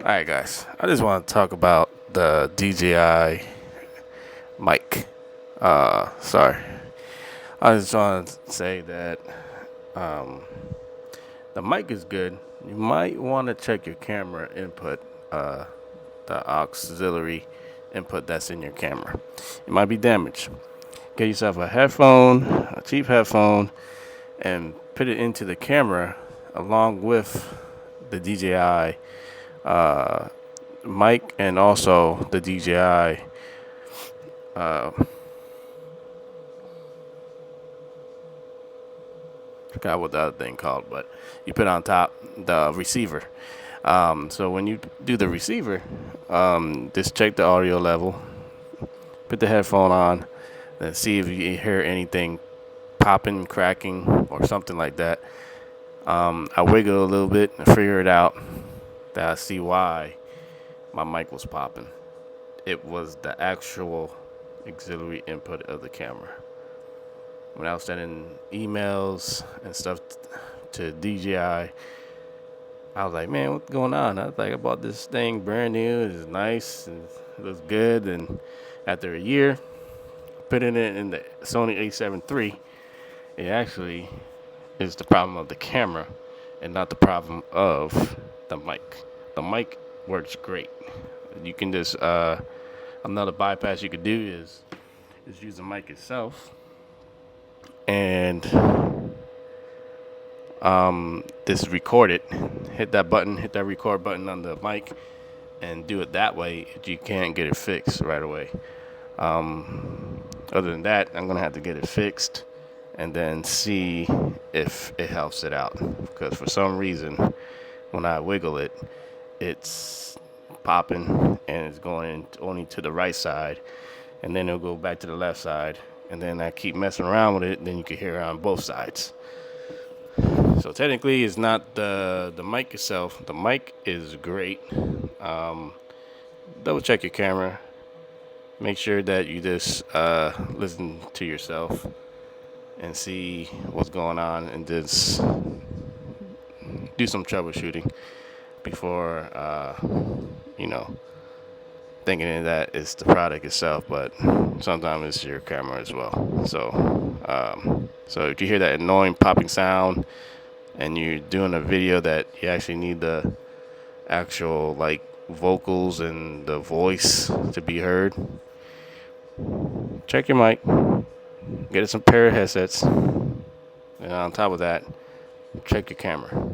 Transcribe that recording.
Alright, guys, I just want to talk about the DJI mic. Sorry. I just want to say that um, the mic is good. You might want to check your camera input, the auxiliary input that's in your camera. It might be damaged. Get yourself a headphone, a cheap headphone, and put it into the camera along with the DJI mic and also the DJI. Uh, Forgot what the other thing called, but you put on top the receiver. So when you do the receiver, just check the audio level, put the headphone on, and see if you hear anything popping, cracking, or something like that. I wiggle a little bit and figure it out. That I see why my mic was popping. It was the actual auxiliary input of the camera. When I was sending emails and stuff to DJI, I was like, man, what's going on? I was like, I bought this thing brand new. It's nice. It looks good. And after a year, putting it in the Sony A7 III, it actually is the problem of the camera and not the problem of the mic. The mic works great. You can just, another bypass you could do is use the mic itself and just record it. Hit that record button on the mic, and do it that way if you can't get it fixed right away. Other than that, I'm gonna have to get it fixed and then see if it helps it out. Because for some reason, when I wiggle it, it's popping and it's going only to the right side, and then it'll go back to the left side, and then I keep messing around with it. Then you can hear it on both sides. So technically, it's not the mic itself. The mic is great. Double check your camera. Make sure that you just listen to yourself and see what's going on, and just do some troubleshooting before thinking that it's the product itself, but sometimes it's your camera as well. So if you hear that annoying popping sound and you're doing a video that you actually need the actual like vocals and the voice to be heard, check your mic, get some pair of headsets, and on top of that, check your camera.